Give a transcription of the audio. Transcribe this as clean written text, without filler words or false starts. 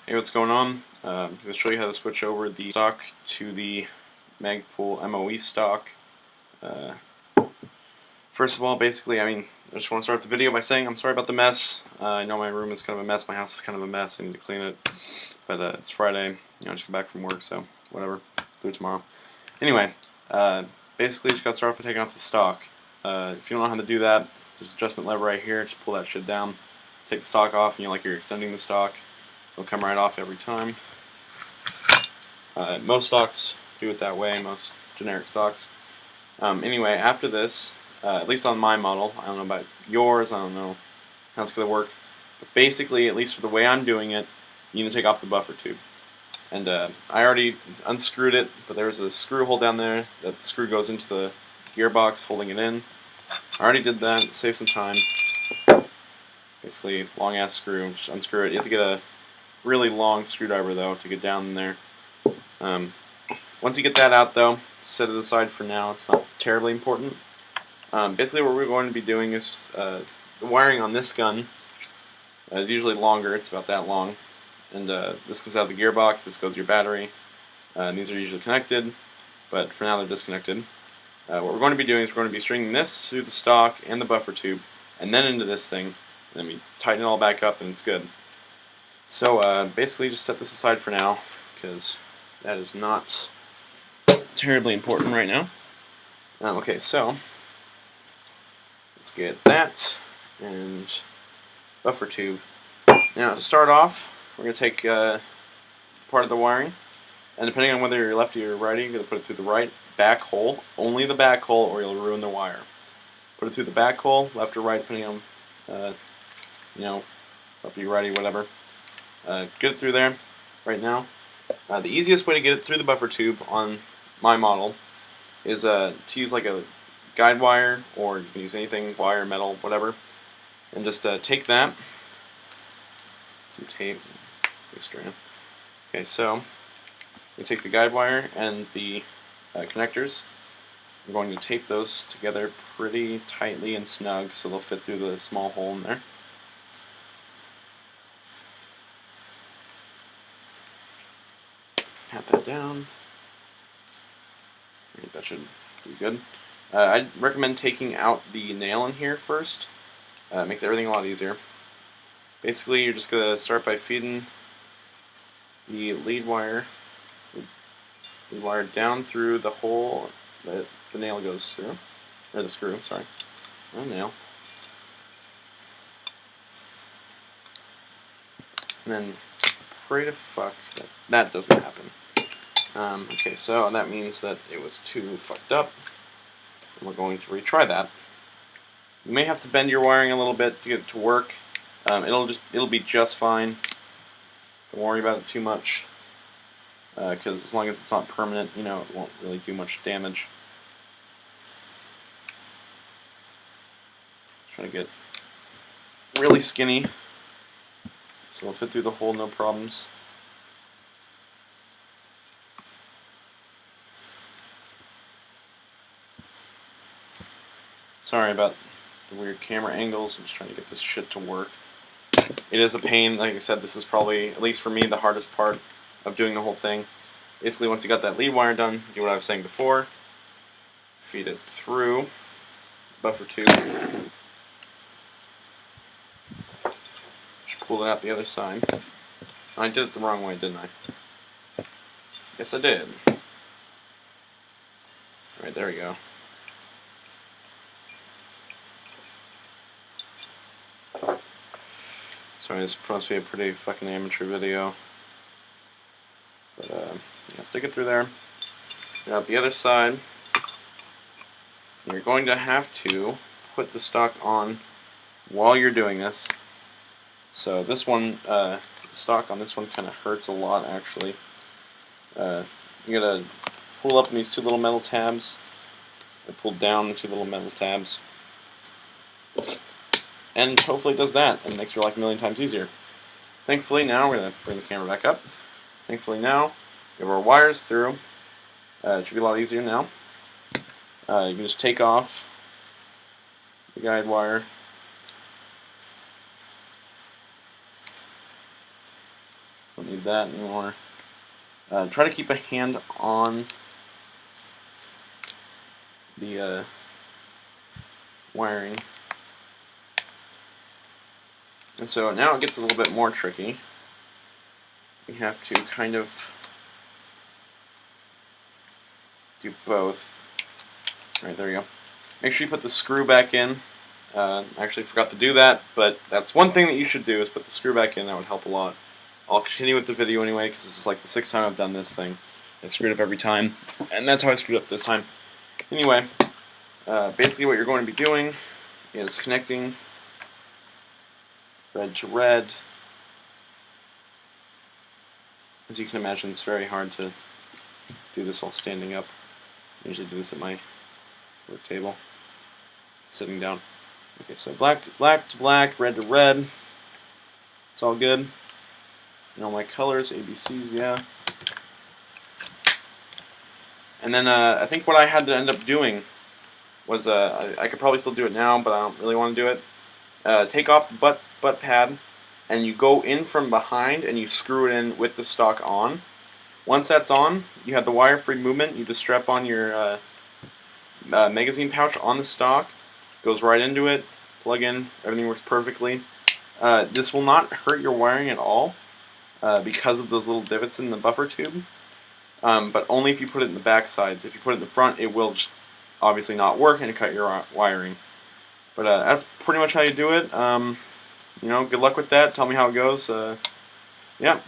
Hey, what's going on? I'm going to show you how to switch over the stock to the Magpul MOE stock. Uh, First of all, basically, I just want to start the video by saying I'm sorry about the mess. I know my room is kind of a mess, my house is kind of a mess, I need to clean it. But it's Friday, I just got back from work, so whatever, do it tomorrow. Anyway, basically, just got to start off by taking off the stock. If you don't know how to do that, there's an adjustment lever right here, just pull that shit down. Take the stock off, and you're extending the stock. It'll come right off every time. Most stocks do it that way, most generic stocks. Anyway, after this, at least on my model, I don't know about yours, I don't know how it's going to work, but basically, at least for the way I'm doing it, you need to take off the buffer tube. And I already unscrewed it, but there's a screw hole down there that the screw goes into the gearbox holding it in. I already did that, save some time. Basically, long ass screw, just unscrew it. You have to get a really long screwdriver though to get down in there. Once you get that out though, set it aside for now, it's not terribly important. Basically what we're going to be doing is the wiring on this gun is usually longer, it's about that long. And this comes out of the gearbox, this goes to your battery. And these are usually connected, but for now they're disconnected. What we're going to be doing is we're going to be stringing this through the stock and the buffer tube, and then into this thing, and then we tighten it all back up and it's good. So basically just set this aside for now, because that is not terribly important right now. Okay, so let's get that and buffer tube. Now to start off, we're going to take part of the wiring, and depending on whether you're lefty or righty, you're going to put it through the right back hole, only the back hole, or you'll ruin the wire. Put it through the back hole, left or right, depending on, lefty, righty, whatever. Get it through there right now. The easiest way to get it through the buffer tube on my model is to use like a guide wire, or you can use anything, wire, metal, whatever, and just take that, some tape, extra. Okay, so we take the guide wire and the connectors. I'm going to tape those together pretty tightly and snug so they'll fit through the small hole in there. Pat that down. Right, that should be good. I'd recommend taking out the nail in here first. It makes everything a lot easier. Basically, you're just going to start by feeding the lead wire down through the hole that the nail goes through, or the screw, sorry, not a nail. And then pray to fuck that doesn't happen. Okay, so that means that it was too fucked up, and we're going to retry that. You may have to bend your wiring a little bit to get it to work. It'll be just fine. Don't worry about it too much, because as long as it's not permanent, it won't really do much damage. Trying to get really skinny, so it'll fit through the hole, no problems. Sorry about the weird camera angles, I'm just trying to get this shit to work. It is a pain, like I said, this is probably, at least for me, the hardest part of doing the whole thing. Basically, once you got that lead wire done, do what I was saying before. Feed it through buffer tube. Just pull it out the other side. I did it the wrong way, didn't I? Yes, I did. Alright, there we go. Sorry, this is supposed to be a pretty fucking amateur video. But, yeah, stick it through there. Get out the other side. You're going to have to put the stock on while you're doing this. So this one, the stock on this one kind of hurts a lot, actually. You gotta pull up in these two little metal tabs, and pull down the two little metal tabs. And hopefully it does that and makes your life a million times easier. Thankfully now, we're going to bring the camera back up. Thankfully now, we have our wires through. It should be a lot easier now. You can just take off the guide wire. Don't need that anymore. Try to keep a hand on the wiring. And so now it gets a little bit more tricky. We have to kind of do both. Alright, there you go. Make sure you put the screw back in. I actually forgot to do that, but that's one thing that you should do, is put the screw back in. That would help a lot. I'll continue with the video anyway, because this is like the 6th time I've done this thing. I screwed up every time, and that's how I screwed up this time. Anyway, basically what you're going to be doing is connecting red to red. As you can imagine, it's very hard to do this while standing up. I usually do this at my work table, sitting down. Okay, so black to black, red to red. It's all good. You know my colors, ABCs, yeah. And then I think what I had to end up doing was, I could probably still do it now, but I don't really want to do it. Take off the butt pad, and you go in from behind and you screw it in with the stock on. Once that's on, you have the wire-free movement. You just strap on your magazine pouch on the stock, goes right into it, plug in, everything works perfectly. This will not hurt your wiring at all because of those little divots in the buffer tube, but only if you put it in the back sides. If you put it in the front, it will just obviously not work and cut your wiring. But that's pretty much how you do it. You know, good luck with that. Tell me how it goes. Yeah.